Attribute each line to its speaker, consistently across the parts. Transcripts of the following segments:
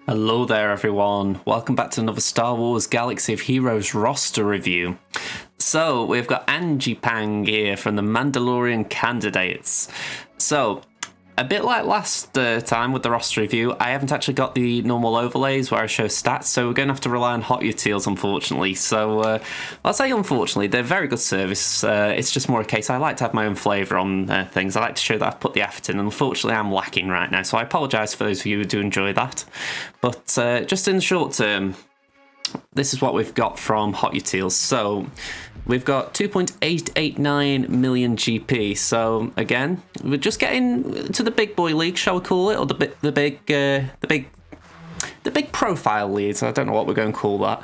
Speaker 1: Hello there everyone, welcome back to another Star Wars Galaxy of Heroes roster review. So, we've got Angi here from the Mandalorian candidates. So, a bit like last time with the roster review, I haven't actually got the normal overlays where I show stats, so we're going to have to rely on hot utils, unfortunately. So, I'll say unfortunately, they're very good service. It's just more a case I like to have my own flavour on things. I like to show that I've put the effort in, and unfortunately I'm lacking right now, so I apologise for those of you who do enjoy that. But just in the short term, this is what we've got from hot utils. So we've got 2.889 million GP. So again, we're just getting to the big boy league, shall we call it, or the big profile leads. I don't know what we're going to call that,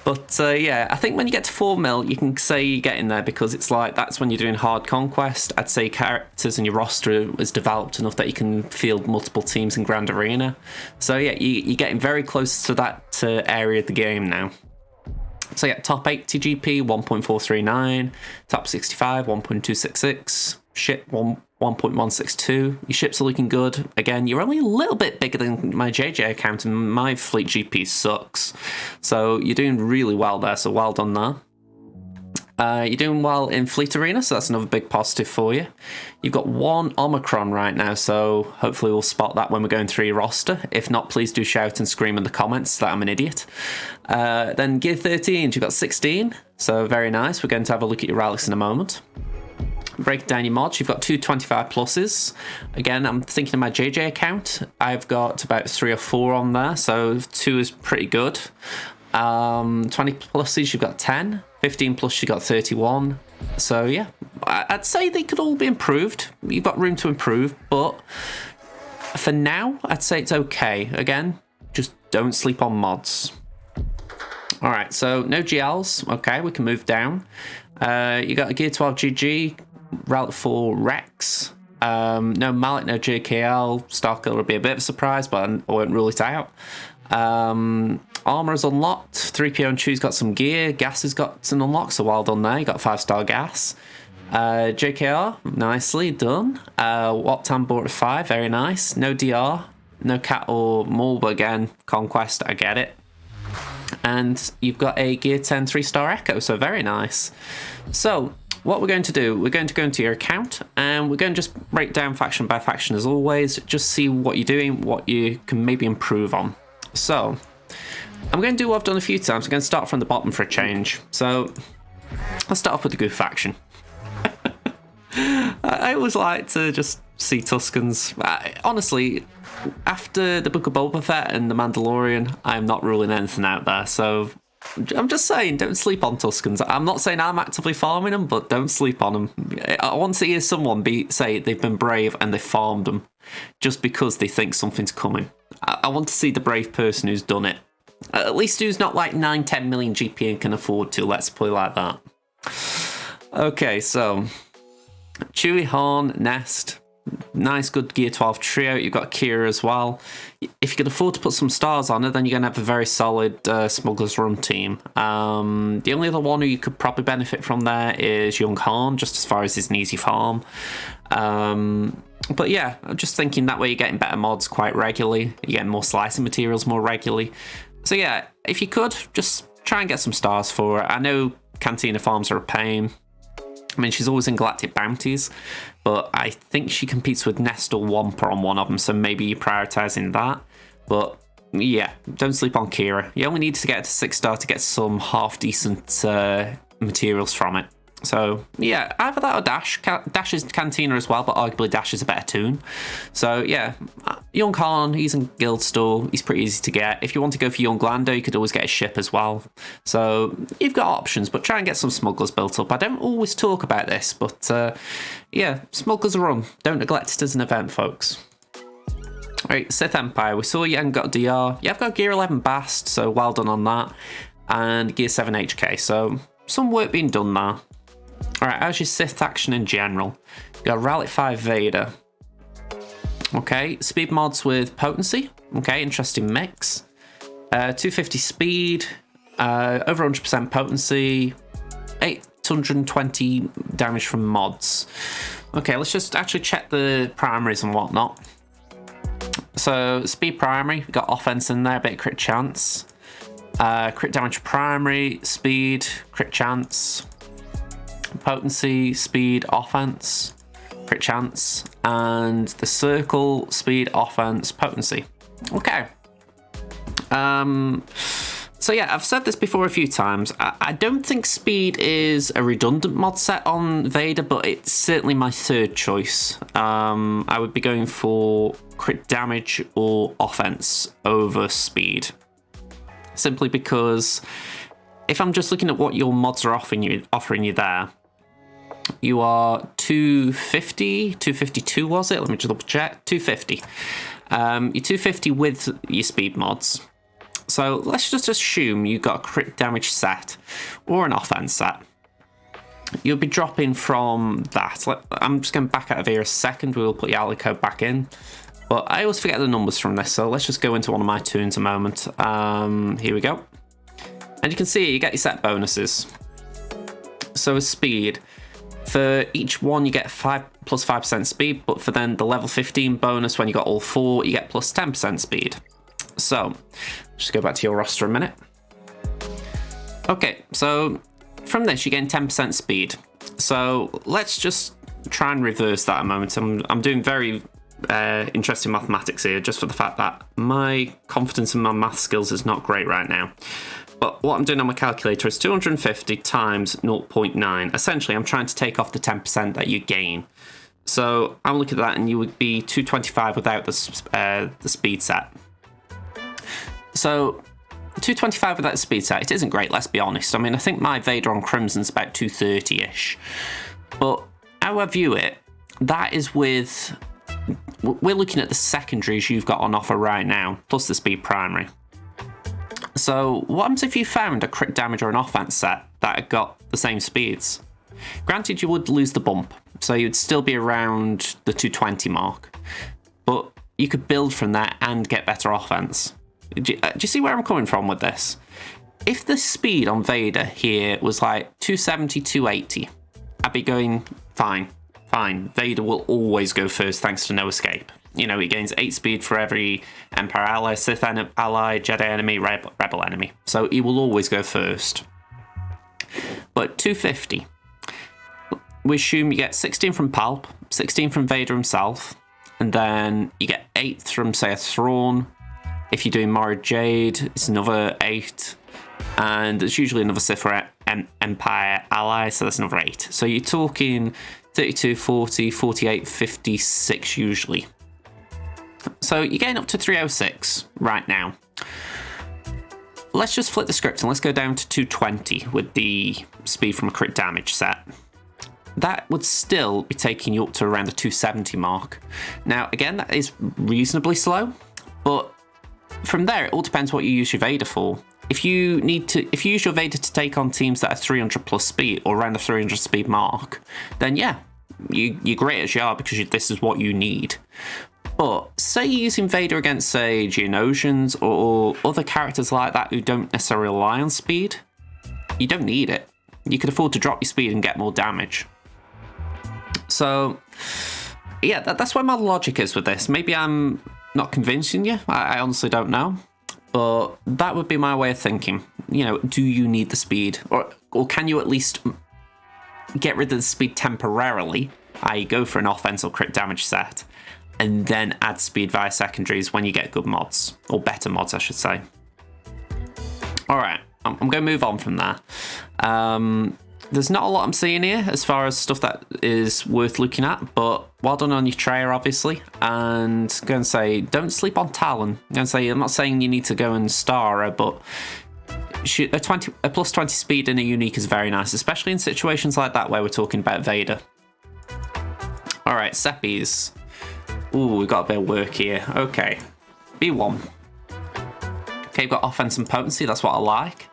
Speaker 1: but yeah, I think when you get to 4 mil, you can say you're getting there because it's like that's when you're doing hard conquest. I'd say characters in your roster is developed enough that you can field multiple teams in Grand Arena. So yeah, you're getting very close to that area of the game now. So yeah, top 80 GP 1.439, top 65 1.266, ship 1.162. Your ships are looking good. Again, you're only a little bit bigger than my JJ account, and my fleet GP sucks. So you're doing really well there, so well done there. You're doing well in Fleet Arena, so that's another big positive for you. You've got 1 Omicron right now, so hopefully we'll spot that when we're going through your roster. If not, please do shout and scream in the comments that I'm an idiot. Then Gear 13, you've got 16, so very nice. We're going to have a look at your relics in a moment. Break down your mods, you've got 2 25 pluses. Again, I'm thinking of my JJ account. I've got about 3 or 4 on there, so 2 is pretty good. 20 pluses, you've got 10. 15 plus, you've got 31. So yeah, I'd say they could all be improved. You've got room to improve, but for now, I'd say it's okay. Again, just don't sleep on mods. All right, so no GLs. Okay, we can move down. You got a Gear 12 GG, Route 4 Rex. No Mallet, no JKL. Starkiller will be a bit of a surprise, but I won't rule it out. Armor is unlocked. 3PO and Chew's got some gear. Gas has got some unlocked, so well done there. You got 5-star gas. JKR, nicely done. Waptam bought a 5, very nice. No DR, no Cat or Maul, but again, Conquest, I get it. And you've got a Gear 10 3-star Echo, so very nice. So, what we're going to do, we're going to go into your account, and we're going to just break down faction by faction as always, just see what you're doing, what you can maybe improve on. So, I'm going to do what I've done a few times. I'm going to start from the bottom for a change. So, let's start off with the Goof faction. I always like to just see Tuskens. Honestly, after the Book of Boba Fett and the Mandalorian, I'm not ruling anything out there. So, I'm just saying, don't sleep on Tuskens. I'm not saying I'm actively farming them, but don't sleep on them. I want to hear someone say they've been brave and they farmed them just because they think something's coming. I want to see the brave person who's done it. At least who's not like 9-10 million GP and can afford to, let's put it like that. Okay, so Chewie, Han, Nest, nice good Gear 12 trio. You've got Kira as well. If you can afford to put some stars on it, then you're going to have a very solid Smugglers Run team. The only other one who you could probably benefit from there is Young Han, just as far as he's an easy farm. But yeah, I'm just thinking that way you're getting better mods quite regularly. You're getting more slicing materials more regularly. So yeah, if you could, just try and get some stars for her. I know Cantina farms are a pain. I mean, she's always in Galactic Bounties, but I think she competes with Nest or Wampa on one of them, so maybe you're prioritising that. But yeah, don't sleep on Kira. You only need to get to 6-star to get some half-decent materials from it. So yeah, either that or Dash. Dash is Cantina as well, but arguably Dash is a better tune. So yeah, Young Han, he's in Guild Store. He's pretty easy to get. If you want to go for Young Lando, you could always get a ship as well. So you've got options, but try and get some smugglers built up. I don't always talk about this, but yeah, smugglers are run. Don't neglect it as an event, folks. Alright, Sith Empire. We saw you haven't got DR. You have got Gear 11 Bast, so well done on that. And Gear 7 HK, so some work being done there. Alright, how's your Sith action in general? You got Relic 5 Vader. Okay, speed mods with potency. Okay, interesting mix. 250 speed, over 100% potency, 820 damage from mods. Okay, let's just actually check the primaries and whatnot. So speed primary, we got offense in there, a bit of crit chance. Crit damage primary, speed, crit chance. Potency, speed, offense, crit chance. And the circle, speed, offense, potency. Okay. So yeah, I've said this before a few times. I don't think speed is a redundant mod set on Vader, but it's certainly my third choice. I would be going for crit damage or offense over speed. Simply because if I'm just looking at what your mods are offering you there, you are 250, 252 was it? Let me just double check. 250. You're 250 with your speed mods. So let's just assume you got a crit damage set or an offense set. You'll be dropping from that. I'm just going to back out of here a second. We will put your ally code back in. But I always forget the numbers from this, so let's just go into one of my tunes a moment. Here we go. And you can see you get your set bonuses. So with speed, for each one you get plus 5% speed, but for then the level 15 bonus when you got all 4, you get plus 10% speed. So, just go back to your roster a minute. Okay, so from this you're getting 10% speed. So let's just try and reverse that a moment. I'm doing very interesting mathematics here, just for the fact that my confidence in my math skills is not great right now. But what I'm doing on my calculator is 250 times 0.9. Essentially, I'm trying to take off the 10% that you gain. So I'm looking at that, and you would be 225 without the speed set. So 225 without the speed set, it isn't great, let's be honest. I mean, I think my Vader on Crimson's about 230-ish. But how I view it, that is with... We're looking at the secondaries you've got on offer right now, plus the speed primary. So what happens if you found a crit damage or an offense set that had got the same speeds? Granted, you would lose the bump, so you'd still be around the 220 mark. But you could build from that and get better offense. Do you see where I'm coming from with this? If the speed on Vader here was like 270, 280, I'd be going, fine. Vader will always go first thanks to no escape. You know, he gains 8 speed for every Empire ally, Sith ally, Jedi enemy, Rebel enemy. So he will always go first. But 250, we assume you get 16 from Palp, 16 from Vader himself, and then you get 8 from, say, a Thrawn. If you're doing Mara Jade, it's another 8. And there's usually another Sith or Empire ally, so that's another 8. So you're talking 32, 40, 48, 56 usually. So you're getting up to 306 right now. Let's just flip the script and let's go down to 220 with the speed from a crit damage set. That would still be taking you up to around the 270 mark. Now, again, that is reasonably slow, but from there, it all depends what you use your Vader for. If you use your Vader to take on teams that are 300 plus speed or around the 300 speed mark, then yeah, you're great as you are because this is what you need. But say you're using Vader against, say, Geonosians or other characters like that who don't necessarily rely on speed, you don't need it. You could afford to drop your speed and get more damage. So, yeah, that's where my logic is with this. Maybe I'm not convincing you. I honestly don't know. But that would be my way of thinking. You know, do you need the speed? Or can you at least get rid of the speed temporarily, i.e. go for an offensive crit damage set, and then add speed via secondaries when you get good mods, or better mods, I should say. Alright, I'm going to move on from that. There's not a lot I'm seeing here as far as stuff that is worth looking at, but well done on your Traya, obviously. And I'm going to say, don't sleep on Talon. I'm not saying you need to go and star her, but a plus 20 speed in a unique is very nice, especially in situations like that where we're talking about Vader. Alright, Seppies. Ooh, we've got a bit of work here. Okay, B1. Okay, we've got offense and potency, that's what I like.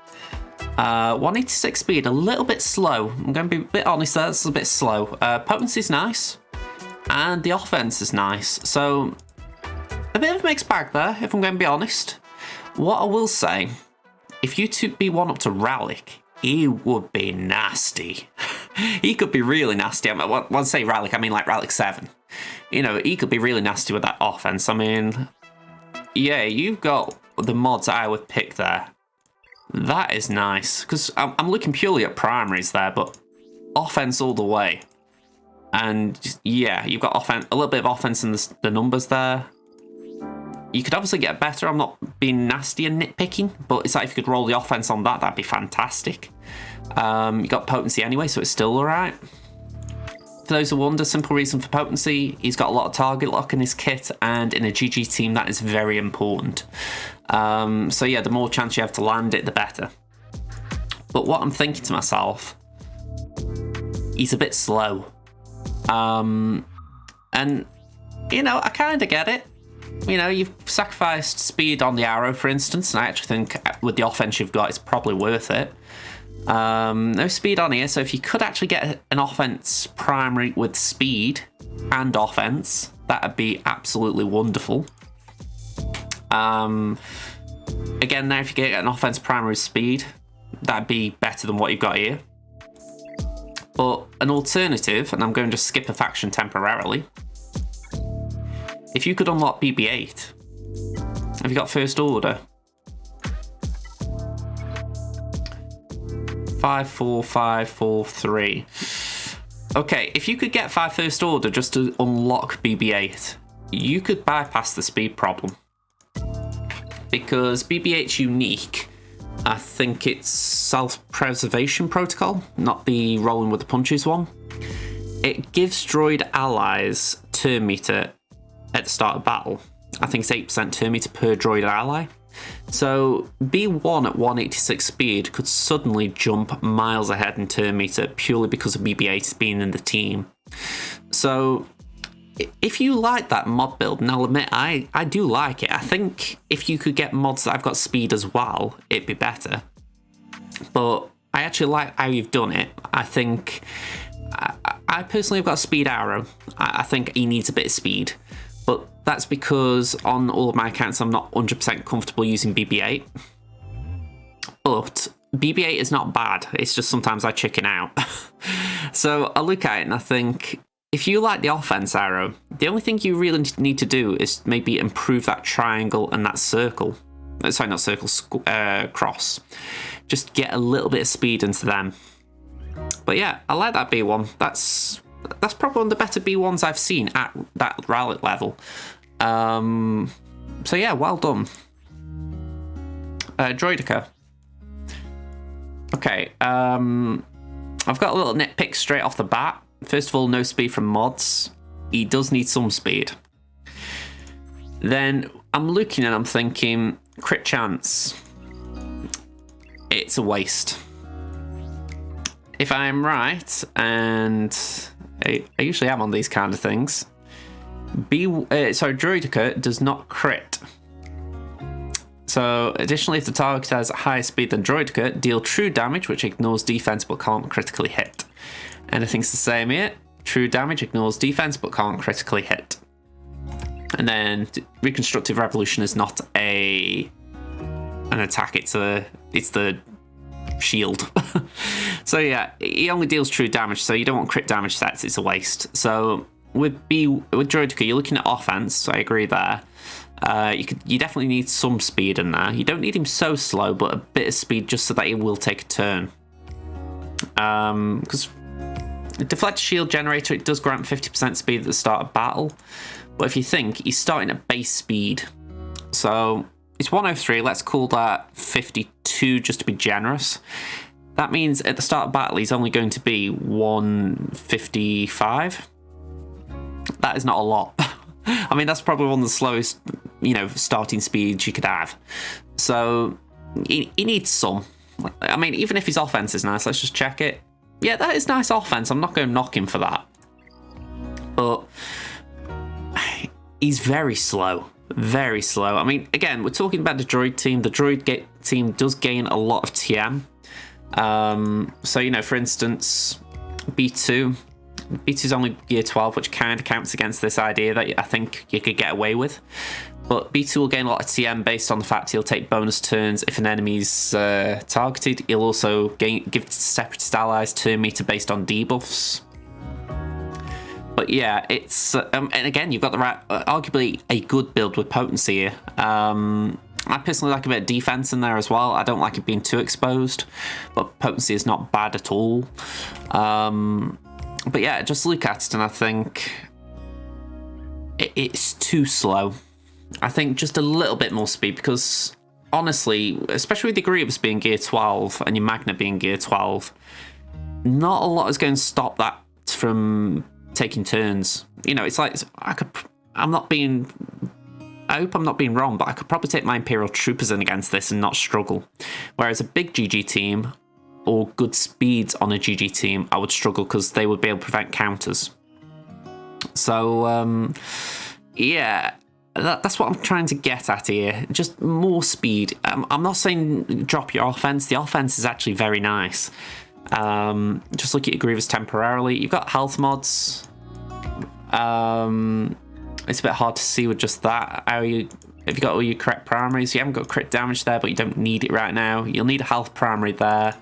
Speaker 1: 186 speed, a little bit slow. I'm going to be a bit honest there, that's a bit slow. Potency's nice, and the offense is nice. So, a bit of a mixed bag there, if I'm going to be honest. What I will say, if you took B1 up to Rallic, he would be nasty. He could be really nasty. When I say Rallic, I mean like Rallic 7. You know, he could be really nasty with that offense. I mean, yeah, you've got the mods I would pick there. That is nice, because I'm looking purely at primaries there, but offense all the way. And yeah, you've got offense, a little bit of offense in the numbers there. You could obviously get better. I'm not being nasty and nitpicking, but it's like if you could roll the offense on that, that'd be fantastic. You got potency anyway, so it's still alright. For those who wonder, simple reason for potency, he's got a lot of target lock in his kit, and in a GG team that is very important. So yeah, the more chance you have to land it, the better. But what I'm thinking to myself, he's a bit slow. And, you know, I kind of get it. You know, you've sacrificed speed on the arrow, for instance, and I actually think with the offense you've got, it's probably worth it. No speed on here, so if you could actually get an offense primary with speed and offense, that'd be absolutely wonderful. Again, now if you get an offense primary with speed, that'd be better than what you've got here. But an alternative, and I'm going to skip a faction temporarily, if you could unlock BB-8, have you got first order? 5, 4, 5, 4, 3. Okay, if you could get 5 first order just to unlock BB-8, you could bypass the speed problem. Because BB-8's unique. I think it's self-preservation protocol, not the rolling with the punches one. It gives droid allies turn meter at the start of battle. I think it's 8% turn meter per droid ally. So B1 at 186 speed could suddenly jump miles ahead in turn meter purely because of BB-8 being in the team. So if you like that mod build, and I'll admit I do like it, I think if you could get mods that have got speed as well, it'd be better. But I actually like how you've done it. I think I personally have got a speed arrow. I think he needs a bit of speed. But that's because on all of my accounts, I'm not 100% comfortable using BB-8. But BB-8 is not bad. It's just sometimes I chicken out. So I look at it and I think, if you like the offense arrow, the only thing you really need to do is maybe improve that triangle and that circle. Sorry, not circle, cross. Just get a little bit of speed into them. But yeah, I like that B1. That's probably one of the better B1s I've seen at that rally level. So yeah, well done. Droideka. Okay, I've got a little nitpick straight off the bat. First of all, no speed from mods. He does need some speed. Then I'm looking and I'm thinking, crit chance. It's a waste. If I'm right, and I usually am on these kind of things, Droideka does not crit. So additionally, if the target has higher speed than Droideka, deal true damage, which ignores defense but can't critically hit. Anything's the same here. True damage ignores defense but can't critically hit. And then Reconstructive Revolution is not an attack, it's the shield. So yeah, he only deals true damage, so you don't want crit damage sets, it's a waste. So with Droideka, you're looking at offense, so I agree there. You definitely need some speed in there. You don't need him so slow, but a bit of speed just so that he will take a turn. Because Deflect Shield Generator, it does grant 50% speed at the start of battle. But if you think, he's starting at base speed. So it's 103, let's call that 52 just to be generous. That means at the start of battle, he's only going to be 155. That is not a lot. I mean, that's probably one of the slowest, starting speeds you could have. So he needs some. I mean, even if his offense is nice, let's just check it. Yeah, that is nice offense. I'm not going to knock him for that. But he's very slow. Very slow. I mean, again, we're talking about the droid team. The droid team does gain a lot of TM. So, for instance, B2 is only gear 12, which kind of counts against this idea that I think you could get away with. But B2 will gain a lot of TM based on the fact he'll take bonus turns if an enemy's targeted. He'll also give separatist allies turn meter based on debuffs. But But yeah, it's and again, you've got the right, arguably a good build with potency here. I personally like a bit of defense in there as well. I don't like it being too exposed, but potency is not bad at all. But yeah, just look at it and I think it's too slow. I think just a little bit more speed, because honestly, especially with the Grievous being gear 12 and your Magna being gear 12, not a lot is going to stop that from taking turns. You know, it's like, I hope I'm not being wrong, but I could probably take my Imperial Troopers in against this and not struggle. Whereas a big GG team or good speeds on a GG team, I would struggle because they would be able to prevent counters. So, yeah, that's what I'm trying to get at here. Just more speed. I'm not saying drop your offense. The offense is actually very nice. Just look at your Grievous temporarily. You've got health mods. It's a bit hard to see with just that. Have you got all your correct primaries? You haven't got crit damage there, but you don't need it right now. You'll need a health primary there.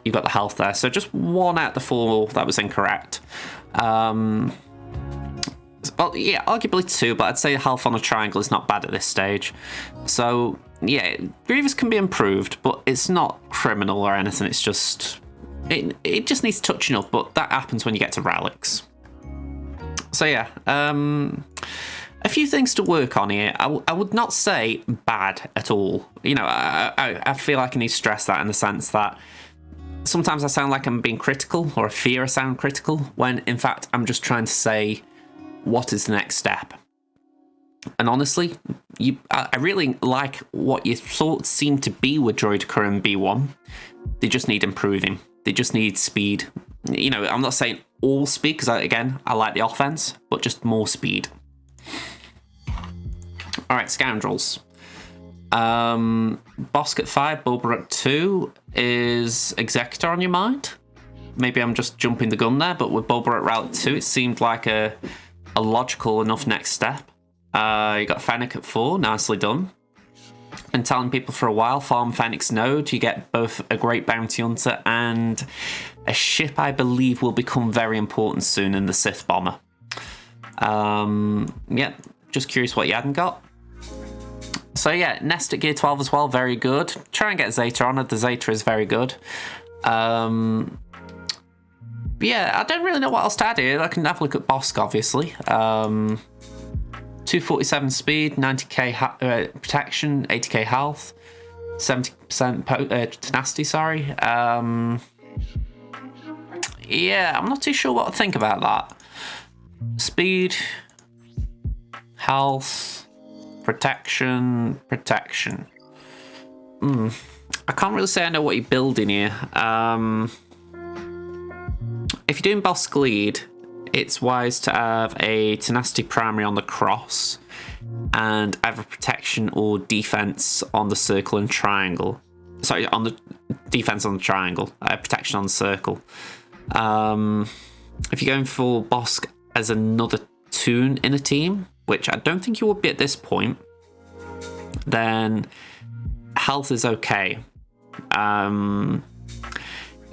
Speaker 1: You've got the health there. So just one out of the four that was incorrect. Well, yeah, arguably two, but I'd say health on a triangle is not bad at this stage. So, yeah, Grievous can be improved, but it's not criminal or anything. It's just... It just needs touching up, but that happens when you get to relics. So, yeah, a few things to work on here. I would not say bad at all. You know, I feel like I need to stress that in the sense that sometimes I sound like I'm being critical, or I fear I sound critical, when in fact I'm just trying to say what is the next step. And honestly, I really like what your thoughts seem to be with Droideka and B1. They just need improving. They just need speed. You know, I'm not saying all speed, because again, I like the offense, but just more speed. All right, scoundrels. Bosque at 5, Bulba at 2. Is Executor on your mind? Maybe I'm just jumping the gun there, but with Bulba at Relic 2, it seemed like a logical enough next step. You got Fennec at 4, nicely done. Been telling people for a while, farm Fennec's node, you get both a great bounty hunter and a ship I believe will become very important soon in the Sith Bomber. Yeah, just curious what you hadn't got. So yeah, Nest at gear 12 as well, very good. Try and get Zeta on it, the Zeta is very good. Yeah, I don't really know what else to add here. I can have a look at Bosque, obviously. 247 speed, 90k protection, 80k health, 70% tenacity, sorry. Yeah, I'm not too sure what to think about that. Speed, health, protection. I can't really say I know what you're building here. If you're doing Bosque lead, it's wise to have a tenacity primary on the cross and either protection or defense on the circle and triangle. Sorry, on the defense on the triangle, protection on the circle. If you're going for Bosque as another toon in a team, which I don't think you would be at this point, then health is okay.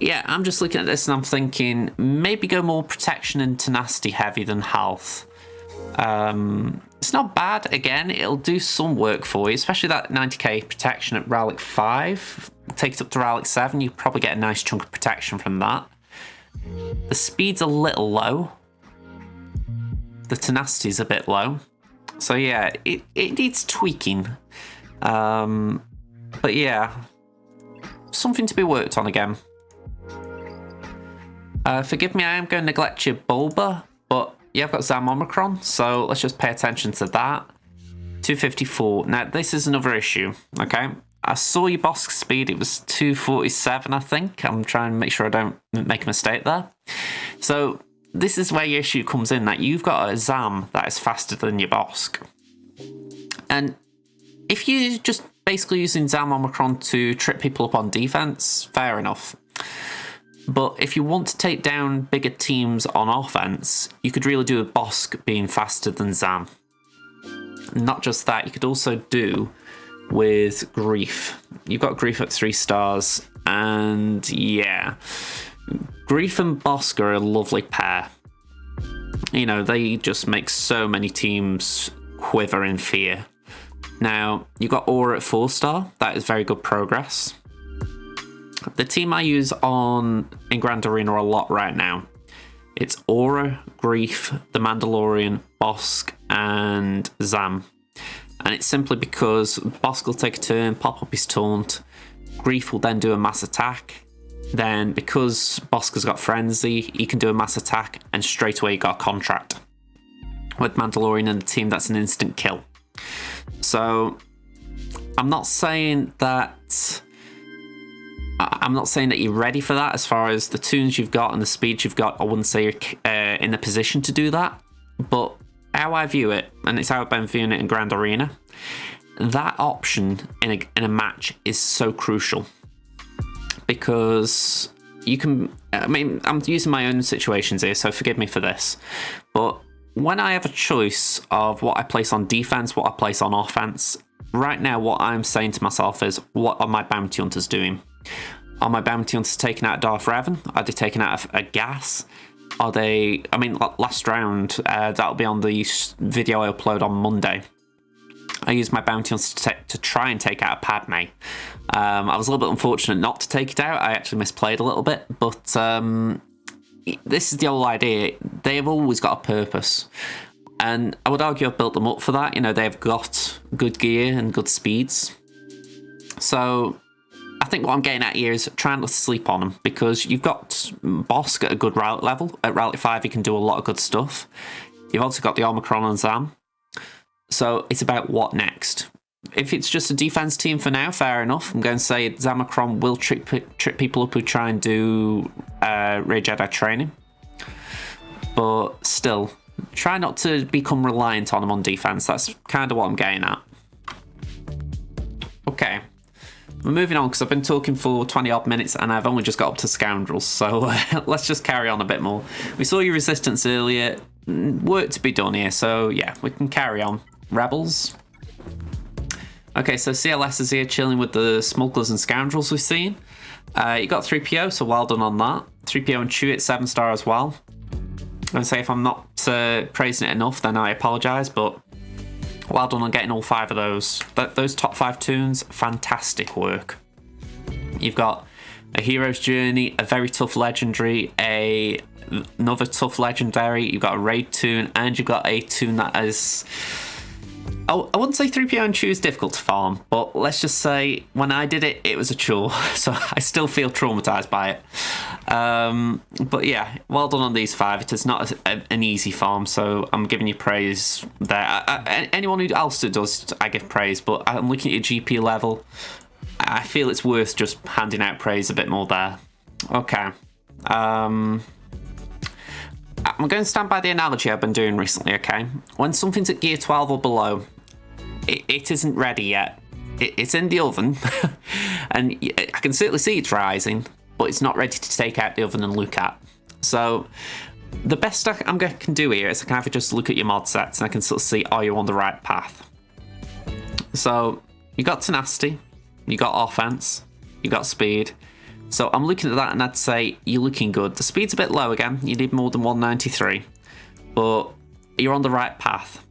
Speaker 1: Yeah, I'm just looking at this and I'm thinking maybe go more protection and tenacity heavy than health. It's not bad. Again, it'll do some work for you, especially that 90k protection at Relic 5. Take it up to Relic 7, you probably get a nice chunk of protection from that. The speed's a little low. The tenacity's a bit low. So yeah, it needs tweaking. But yeah, something to be worked on again. Forgive me, I am going to neglect your Bulba, but yeah, I've got Zam Omicron, so let's just pay attention to that. 254. Now, this is another issue, okay? I saw your Bosque speed, it was 247, I think. I'm trying to make sure I don't make a mistake there. So, this is where your issue comes in, that you've got a Zam that is faster than your Bosque. And if you're just basically using Zam Omicron to trip people up on defense, fair enough. But if you want to take down bigger teams on offense, you could really do a Bosque being faster than Zam. Not just that, you could also do with Grief. You've got Grief at 3 stars, and yeah, Grief and Bosque are a lovely pair. You know, they just make so many teams quiver in fear. Now, you've got Aura at 4-star. That is very good progress. The team I use in Grand Arena a lot right now, it's Aura, Grief, the Mandalorian, Bosque, and Zam. And it's simply because Bosque will take a turn, pop up his taunt, Grief will then do a mass attack. Then, because Bosque has got Frenzy, he can do a mass attack, and straight away you got a contract. With Mandalorian and the team, that's an instant kill. So, I'm not saying that you're ready for that as far as the tunes you've got and the speed you've got. I wouldn't say you're in a position to do that. But how I view it, and it's how I've been viewing it in Grand Arena, that option in a match is so crucial. Because you can, I mean, I'm using my own situations here, so forgive me for this. But when I have a choice of what I place on defense, what I place on offense, right now what I'm saying to myself is, what are my bounty hunters doing? Are my bounty hunters taking out Darth Revan? Are they taking out a gas? Are they, I mean, last round, that'll be on the video I upload on Monday. I used my bounty hunters to try and take out a Padme. I was a little bit unfortunate not to take it out. I actually misplayed a little bit, but this is the whole idea. They've always got a purpose. And I would argue I've built them up for that. You know, they've got good gear and good speeds. So I think what I'm getting at here is trying not to sleep on them, because you've got Bosque at a good route level. At Rally 5, he can do a lot of good stuff. You've also got the Omicron and Zam. So it's about what next. If it's just a defense team for now, fair enough. I'm going to say Zamacron will trip people up who try and do Ray Jedi training. But still, try not to become reliant on them on defense. That's kind of what I'm getting at. Okay. We're moving on because I've been talking for 20 odd minutes and I've only just got up to Scoundrels. So let's just carry on a bit more. We saw your Resistance earlier. Work to be done here. So yeah, we can carry on. Rebels. Okay, so CLS is here chilling with the smugglers and scoundrels we've seen. You got 3PO, so well done on that. 3PO and Chewie at 7-star as well. And say if I'm not praising it enough, then I apologise, but well done on getting all 5 of those. Those top 5 tunes, fantastic work. You've got a hero's journey, a very tough legendary, another tough legendary, you've got a raid tune, and you've got a tune that is... I wouldn't say 3PO and Chewie is difficult to farm, but let's just say when I did it, it was a chore, so I still feel traumatised by it. But yeah, well done on these 5. It is not an easy farm, so I'm giving you praise there. Anyone who else does, I give praise, but I'm looking at your GP level. I feel it's worth just handing out praise a bit more there. Okay. I'm going to stand by the analogy I've been doing recently, okay? When something's at gear 12 or below, it isn't ready yet. It's in the oven, and I can certainly see it's rising, but it's not ready to take out the oven and look at. So the best I can do here is I can have just look at your mod sets, and I can sort of see, are you on the right path? So you got tenacity, you got offense, you got speed. So I'm looking at that and I'd say you're looking good. The speed's a bit low again. You need more than 193. But you're on the right path.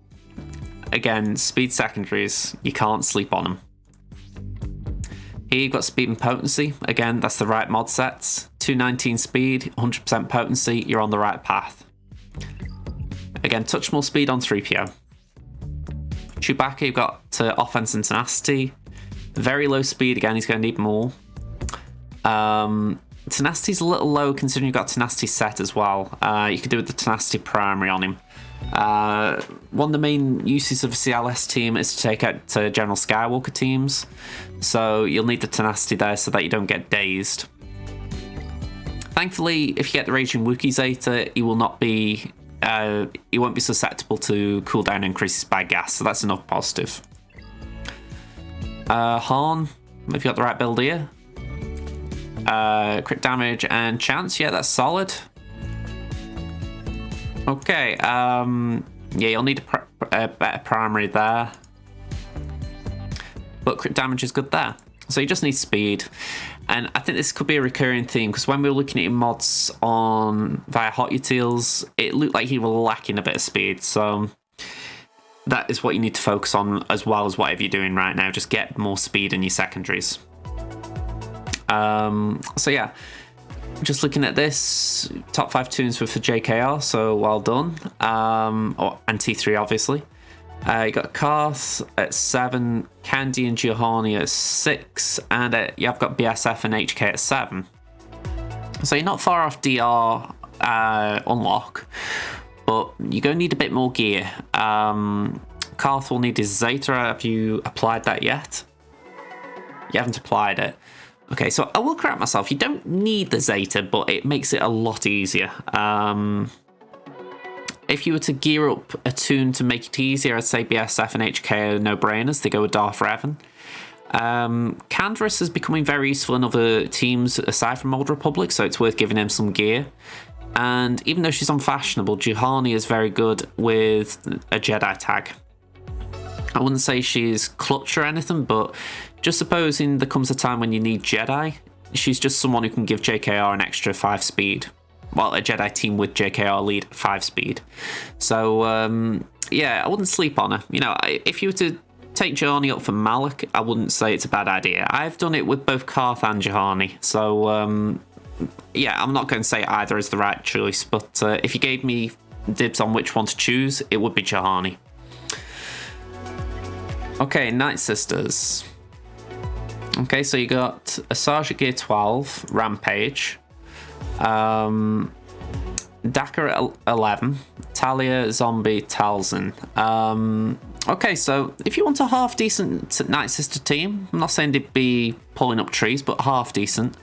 Speaker 1: Again, speed secondaries, you can't sleep on them. Here you've got speed and potency. Again, that's the right mod sets. 219 speed, 100% potency, you're on the right path. Again, touch more speed on 3PO. Chewbacca, you've got offense and tenacity. Very low speed, again, he's going to need more. Tenacity's a little low considering you've got tenacity set as well. You could do with the tenacity primary on him. One of the main uses of a CLS team is to take out General Skywalker teams, so you'll need the tenacity there so that you don't get dazed. Thankfully, if you get the Raging Wookiee Zeta, he won't be susceptible to cooldown increases by gas, so that's another positive. Han, if you got the right build here. Crit damage and chance, yeah, that's solid. Okay, yeah, you'll need a better primary there. But crit damage is good there. So you just need speed. And I think this could be a recurring theme, because when we were looking at mods on via Hot Utils, it looked like he was lacking a bit of speed. So that is what you need to focus on, as well as whatever you're doing right now. Just get more speed in your secondaries. So yeah, just looking at this, top 5 tunes were for JKR, so well done. And T3 obviously. You got Karth at 7, Candy and Giovanni at 6, and you've got BSF and HK at 7. So you're not far off DR unlock, but you're going to need a bit more gear. Karth will need his Zeta. Have you applied that yet? You haven't applied it. Okay, so I will correct myself. You don't need the Zeta, but it makes it a lot easier. If you were to gear up a tune to make it easier, I'd say BSF and HK are no-brainers. They go with Darth Revan. Canderous is becoming very useful in other teams aside from Old Republic, so it's worth giving him some gear. And even though she's unfashionable, Juhani is very good with a Jedi tag. I wouldn't say she's clutch or anything, but just supposing there comes a time when you need Jedi, she's just someone who can give JKR an extra 5 speed. Well, a Jedi team with JKR lead 5 speed. So, yeah, I wouldn't sleep on her. You know, if you were to take Johnny up for Malik, I wouldn't say it's a bad idea. I've done it with both Karth and Johanny. So, yeah, I'm not going to say either is the right choice. But if you gave me dibs on which one to choose, it would be Johanny. Okay, Night Sisters. Okay, so you got Asajj at Gear 12, Rampage. Dakar at 11, Talia, Zombie, Talzin. Okay, so if you want a half decent Night Sister team, I'm not saying they'd be pulling up trees, but half decent,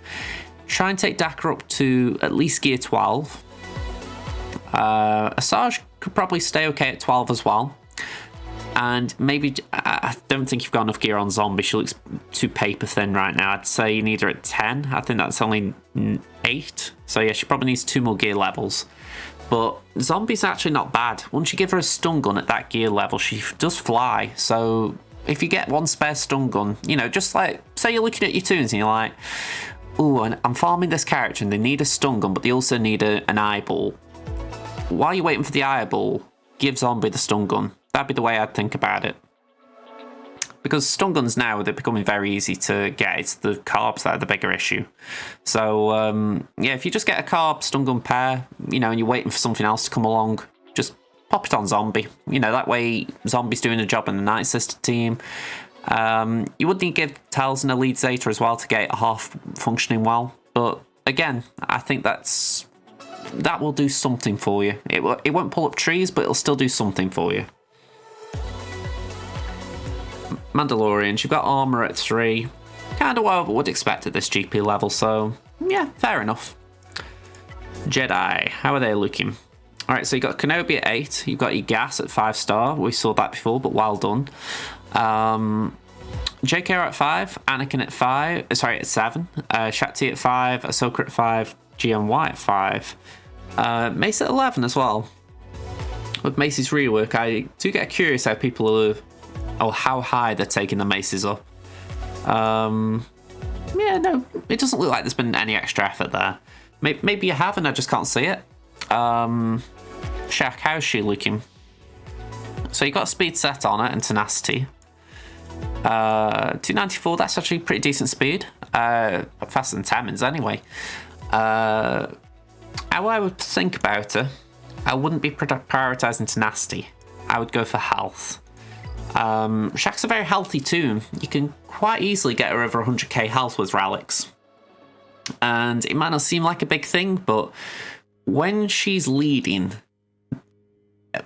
Speaker 1: try and take Dakar up to at least Gear 12. Asajj could probably stay okay at 12 as well. And maybe, I don't think you've got enough gear on Zombie. She looks too paper thin right now. I'd say you need her at 10. I think that's only 8. So yeah, she probably needs 2 more gear levels. But Zombie's actually not bad. Once you give her a stun gun at that gear level, she does fly. So if you get one spare stun gun, you know, just like, say you're looking at your tunes and you're like, ooh, I'm farming this character and they need a stun gun, but they also need an eyeball. While you're waiting for the eyeball, give Zombie the stun gun. That'd be the way I'd think about it. Because stun guns now, they're becoming very easy to get. It's the carbs that are the bigger issue. So, yeah, if you just get a carb stun gun pair, you know, and you're waiting for something else to come along, just pop it on Zombie. You know, that way Zombie's doing a job in the Night Sister team. You would need to give Talzin a lead Zeta as well to get it half functioning well. But again, I think that will do something for you. It won't pull up trees, but it'll still do something for you. Mandalorians, you've got armor at 3. Kind of what I would expect at this GP level, so yeah, fair enough. Jedi, how are they looking? Alright, so you've got Kenobi at 8. You've got your Gas at 5-star. We saw that before, but well done. JKR at 5. Anakin at 5. Sorry, at 7. Shakti at 5. Ahsoka at 5. GMY at 5. Mace at 11 as well. With Mace's rework, I do get curious how people are... or how high they're taking the maces up. Yeah, no, it doesn't look like there's been any extra effort there. Maybe you have and I just can't see it. Shaq, how's she looking? So you got speed set on it and tenacity. 294, that's actually pretty decent speed. Faster than Tammins anyway. How I would think about her, I wouldn't be prioritising tenacity. I would go for health. Shaq's a very healthy toon. You can quite easily get her over 100k health with relics. And it might not seem like a big thing, but when she's leading,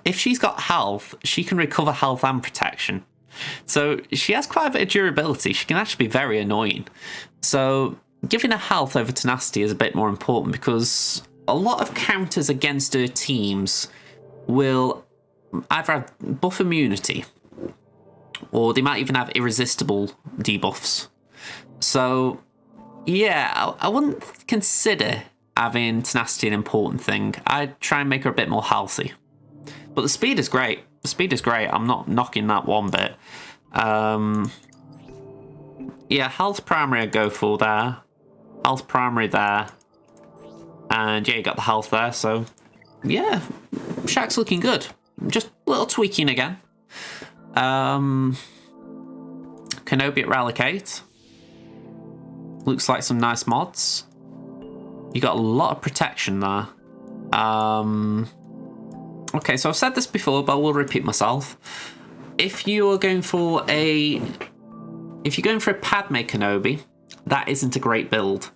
Speaker 1: if she's got health, she can recover health and protection. So she has quite a bit of durability. She can actually be very annoying. So giving her health over tenacity is a bit more important because a lot of counters against her teams will either have buff immunity or they might even have irresistible debuffs. So, yeah, I wouldn't consider having tenacity an important thing. I'd try and make her a bit more healthy. But the speed is great. The speed is great. I'm not knocking that one bit. yeah, health primary I'd go for there. Health primary there. And yeah, you got the health there, so yeah, Shaq's looking good. Just a little tweaking again. Kenobi at Relic 8. Looks like some nice mods. You got a lot of protection there. Okay, so I've said this before, but I will repeat myself. If you're going for a Padme Kenobi, that isn't a great build.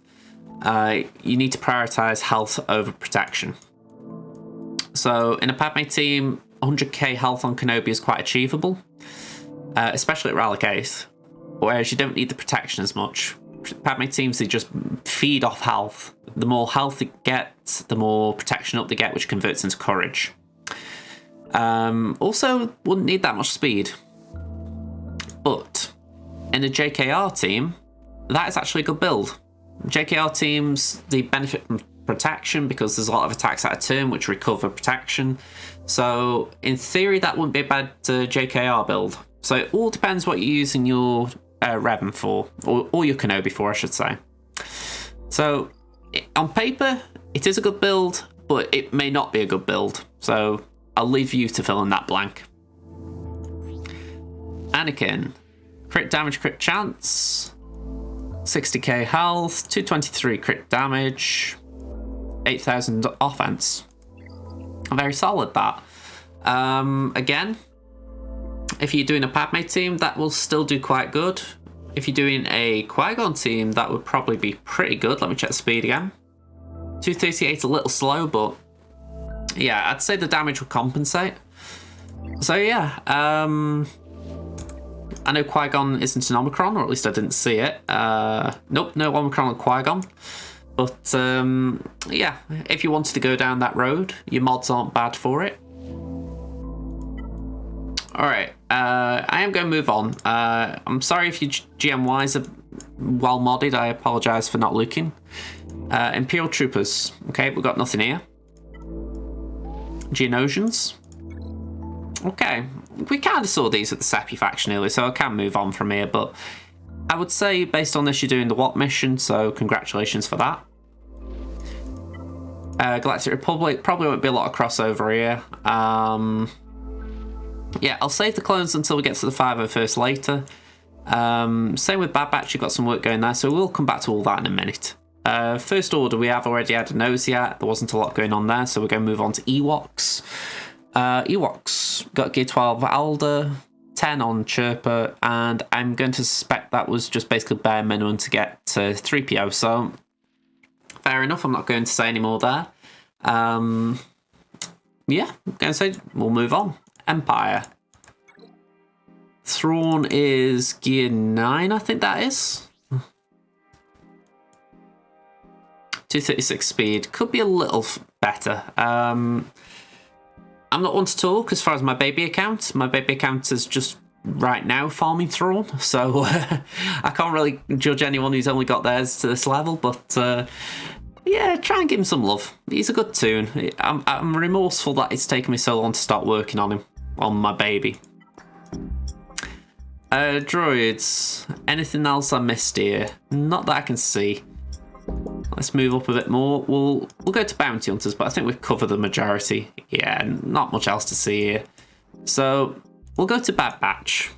Speaker 1: You need to prioritize health over protection. So in a Padme team, 100k health on Kenobi is quite achievable, especially at Relic 8, whereas you don't need the protection as much. Padme teams, they just feed off health. The more health they get, the more protection up they get, which converts into courage. Also, wouldn't need that much speed. But in a JKR team, that is actually a good build. JKR teams, they benefit from protection because there's a lot of attacks out of turn which recover protection. So in theory, that wouldn't be a bad JKR build. So it all depends what you're using your Revan for, or your Kenobi for, I should say. So on paper, it is a good build, but it may not be a good build. So I'll leave you to fill in that blank. Anakin, crit damage, crit chance, 60k health, 223 crit damage, 8,000 offense. Very solid, that. Again, if you're doing a Padme team, that will still do quite good. If you're doing a Qui-Gon team, that would probably be pretty good. Let me check the speed again. 238 is a little slow, but yeah, I'd say the damage will compensate. So yeah, I know Qui-Gon isn't an Omicron, or at least I didn't see it. Nope, no Omicron on Qui-Gon. But yeah, if you wanted to go down that road, your mods aren't bad for it. Alright, I am going to move on. I'm sorry if your GMYs are well modded, I apologise for not looking. Imperial Troopers, okay, we've got nothing here. Geonosians. Okay, we kind of saw these at the Seppi faction earlier, so I can move on from here, but I would say based on this you're doing the WAT mission, so congratulations for that. Galactic Republic, probably won't be a lot of crossover here. Yeah, I'll save the clones until we get to the 501st later. Same with Bad Batch, you've got some work going there, so we'll come back to all that in a minute. First Order, we have already had a nose yet. There wasn't a lot going on there, so we're going to move on to Ewoks. Ewoks, got Gear 12 Alder, 10 on Chirper, and I'm going to suspect that was just basically bare minimum to get to 3PO, so fair enough, I'm not going to say any more there. Yeah, I'm going to say we'll move on. Empire. Thrawn is Gear 9, I think that is. 236 speed. Could be a little better. I'm not one to talk as far as my baby account. My baby account is just right now farming Thrawn, so I can't really judge anyone who's only got theirs to this level, but yeah, try and give him some love. He's a good toon. I'm remorseful that it's taken me so long to start working on him, on my baby. Droids. Anything else I missed here? Not that I can see. Let's move up a bit more. We'll go to Bounty Hunters, but I think we've covered the majority. Yeah, not much else to see here. So we'll go to Bad Batch.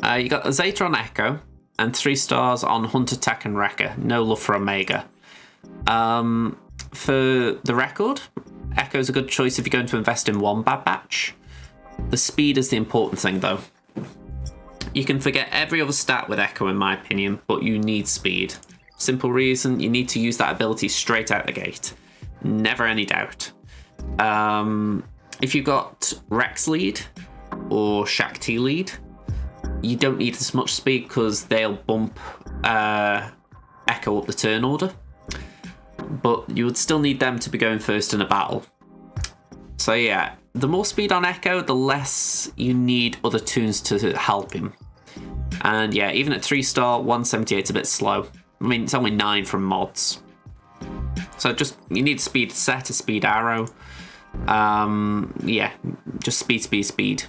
Speaker 1: You got a Zeta on Echo and 3 stars on Hunter, Tech, and Wrecker. No love for Omega. For the record, Echo's a good choice if you're going to invest in one Bad Batch. The speed is the important thing, though. You can forget every other stat with Echo, in my opinion, but you need speed. Simple reason, you need to use that ability straight out the gate. Never any doubt. If you've got Rex lead or Shaak Ti lead, you don't need as much speed because they'll bump Echo up the turn order. But you would still need them to be going first in a battle. So yeah, the more speed on Echo, the less you need other toons to help him. And yeah, even at 3-star, 178 is a bit slow. I mean, it's only 9 from mods. So just, you need speed set, a speed arrow. Yeah, just speed, speed, speed.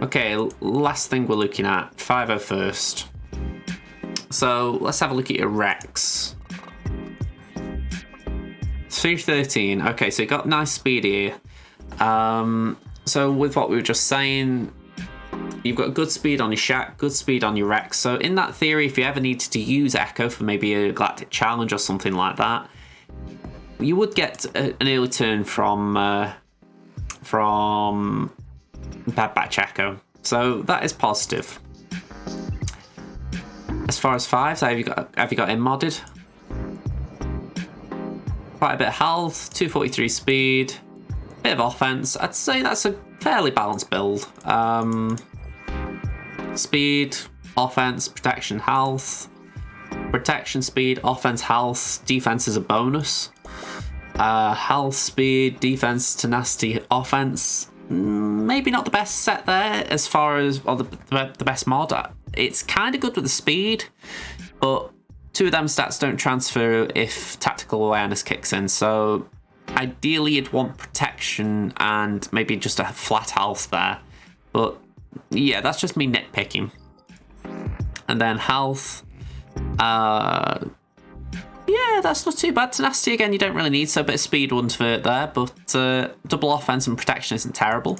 Speaker 1: Okay, last thing we're looking at, 501st. So let's have a look at your Rex. 313. Okay, so you got nice speed here. So with what we were just saying, you've got good speed on your Shack, good speed on your Rex. So in that theory, if you ever needed to use Echo for maybe a Galactic Challenge or something like that, you would get an early turn from Bad Batch Echo. So that is positive. As far as fives, have you got him modded? Quite a bit of health, 243 speed, bit of offense. I'd say that's a fairly balanced build. Speed, offense, protection, health. Protection, speed, offense, health. Defense is a bonus. Health, speed, defense, tenacity, offense. Maybe not the best set there as far as the best mod. It's kind of good with the speed, but two of them stats don't transfer if tactical awareness kicks in. So ideally you'd want protection and maybe just a flat health there. But yeah, that's just me nitpicking. And then health. Yeah, that's not too bad. Tenacity, again, you don't really need, so a bit of speed wouldn't hurt there, but double offense and protection isn't terrible.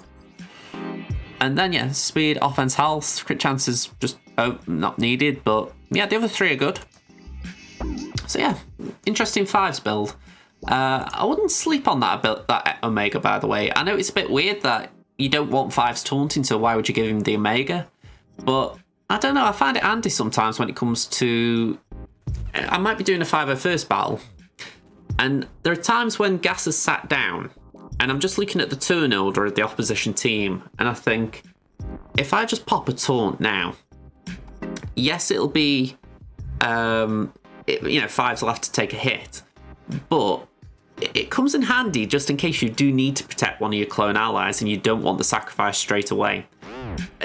Speaker 1: And then, yeah, speed, offense, health, crit chances just not needed, but yeah, the other three are good. So yeah, interesting fives build. I wouldn't sleep on that Omega, by the way. I know it's a bit weird that you don't want fives taunting, so why would you give him the Omega? But I don't know, I find it handy sometimes when it comes to... I might be doing a 501st battle, and there are times when Gas has sat down, and I'm just looking at the turn order of the opposition team, and I think, if I just pop a taunt now, yes, it'll be, fives will have to take a hit, but it comes in handy just in case you do need to protect one of your clone allies and you don't want the sacrifice straight away.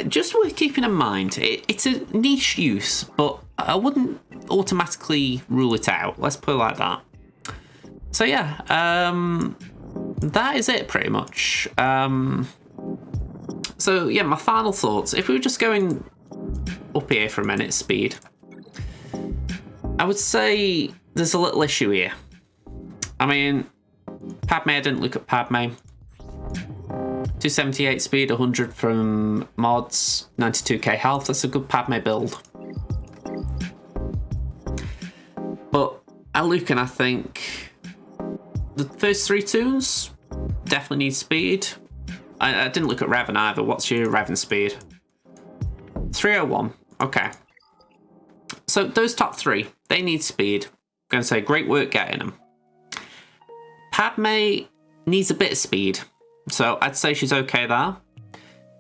Speaker 1: Just worth keeping in mind, it's a niche use, but I wouldn't automatically rule it out. Let's put it like that. So yeah, that is it pretty much. So yeah, my final thoughts. If we were just going up here for a minute, speed, I would say there's a little issue here. I mean, Padme, I didn't look at Padme. 278 speed, 100 from mods, 92k health. That's a good Padme build. But I look and I think the first three tunes definitely need speed. I didn't look at Revan either. What's your Revan speed? 301. Okay. So those top three, they need speed. I'm going to say great work getting them. Padme needs a bit of speed, so I'd say she's okay there.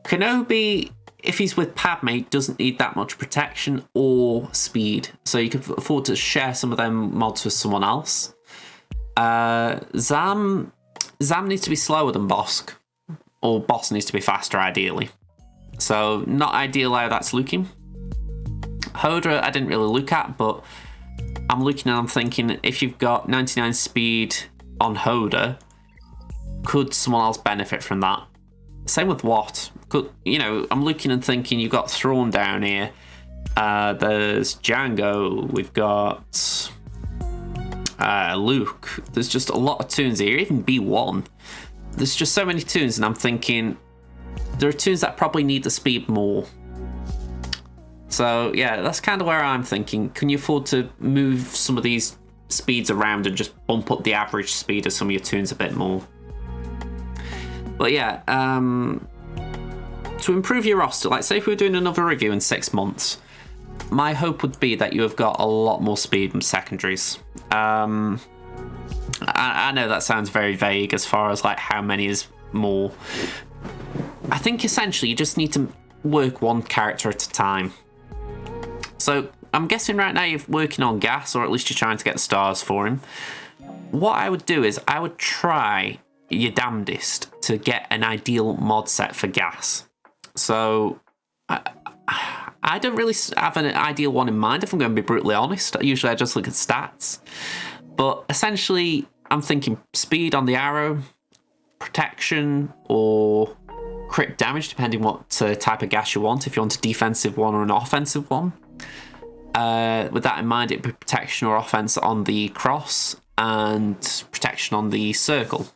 Speaker 1: Kenobi, if he's with Padme, doesn't need that much protection or speed, so you can afford to share some of them mods with someone else. Zam needs to be slower than Bosque, or Bosque needs to be faster ideally. So not ideal how that's looking. Hodra I didn't really look at, but I'm looking and I'm thinking, if you've got 99 speed on Hoda, could someone else benefit from that? Same with Watt. I'm looking and thinking, you've got Thrawn down here. There's Django. We've got Luke. There's just a lot of tunes here. Even B1. There's just so many tunes, and I'm thinking there are tunes that probably need the speed more. So yeah, that's kind of where I'm thinking. Can you afford to move some of these speeds around and just bump up the average speed of some of your tunes a bit more? But yeah, to improve your roster, like say if we were doing another review in 6 months, my hope would be that you have got a lot more speed from secondaries. I know that sounds very vague as far as like how many is more. I think essentially you just need to work one character at a time. So I'm guessing right now you're working on Gas, or at least you're trying to get the stars for him. What I would do is I would try your damnedest to get an ideal mod set for Gas. So I don't really have an ideal one in mind, if I'm going to be brutally honest. Usually I just look at stats. But essentially I'm thinking speed on the arrow, protection, or crit damage depending what type of gas you want, if you want a defensive one or an offensive one. With that in mind, it'd be protection or offense on the cross and protection on the circle.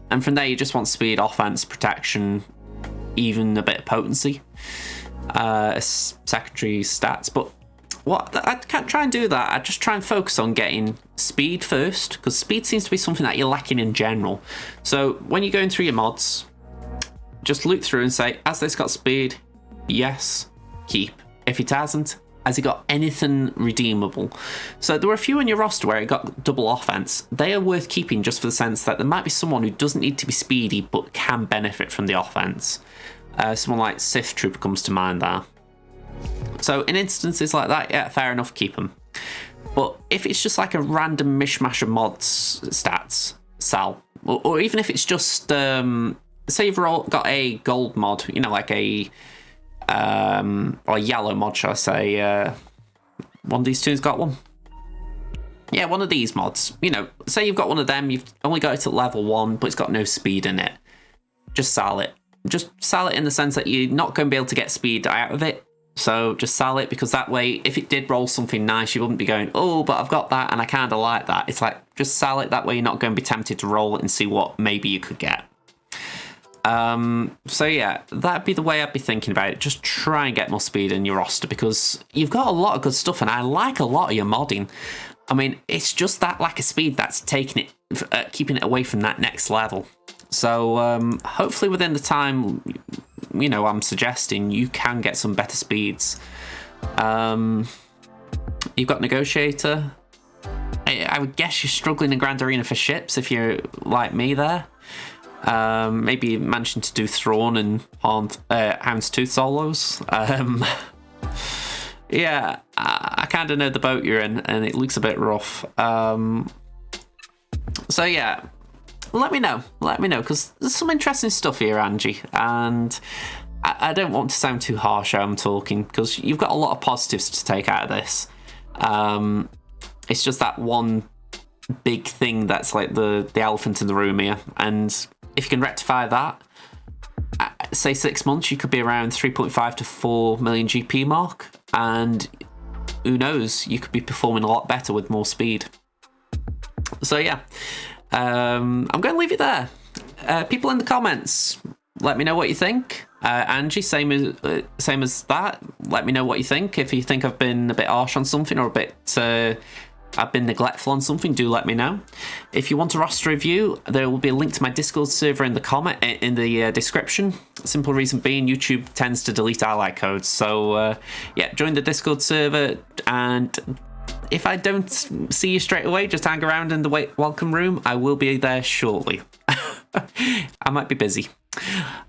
Speaker 1: And from there, you just want speed, offense, protection, even a bit of potency, secondary stats. But what I can't try and do that. I just try and focus on getting speed first, because speed seems to be something that you're lacking in general. So when you're going through your mods, just look through and say, has this got speed? Yes, keep. If it hasn't, has it got anything redeemable? So there were a few in your roster where it got double offense. They are worth keeping just for the sense that there might be someone who doesn't need to be speedy but can benefit from the offense. Someone like Sith Trooper comes to mind there. So in instances like that, yeah, fair enough, keep them. But if it's just like a random mishmash of mods stats, sell. Or even if it's just, say you've got a gold mod, you know, like a, or yellow mod, shall I say. One of these two's got one. Yeah, one of these mods. You know, say you've got one of them, you've only got it at level 1, but it's got no speed in it. Just sell it. Just sell it in the sense that you're not going to be able to get speed out of it. So just sell it, because that way, if it did roll something nice, you wouldn't be going, oh, but I've got that and I kind of like that. It's like, just sell it. That way you're not going to be tempted to roll it and see what maybe you could get. So yeah, that'd be the way I'd be thinking about it. Just try and get more speed in your roster, because you've got a lot of good stuff and I like a lot of your modding. I mean, it's just that lack of speed that's taking it, keeping it away from that next level. So hopefully within the time, you know, I'm suggesting, you can get some better speeds. You've got Negotiator. I would guess you're struggling in Grand Arena for ships if you're like me there. Maybe managing to do Thrawn and Houndstooth solos. Yeah, I kind of know the boat you're in, and it looks a bit rough. So yeah, let me know, because there's some interesting stuff here, Angie, and I don't want to sound too harsh how I'm talking, because you've got a lot of positives to take out of this. It's just that one big thing that's like the elephant in the room here, and if you can rectify that, say 6 months, you could be around 3.5 to 4 million GP mark, and who knows, you could be performing a lot better with more speed. So yeah, I'm going to leave it there. People in the comments, let me know what you think. Angie, same as that. Let me know what you think. If you think I've been a bit harsh on something, or a bit I've been neglectful on something, do let me know. If you want a roster review, there will be a link to my Discord server in the description. Simple reason being, YouTube tends to delete ally codes. So yeah, join the Discord server, and if I don't see you straight away, just hang around in the welcome room. I will be there shortly. I might be busy.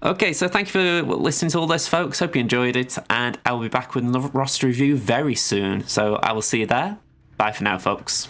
Speaker 1: Okay, so thank you for listening to all this, folks. Hope you enjoyed it, and I will be back with another roster review very soon. So I will see you there. Bye for now, folks.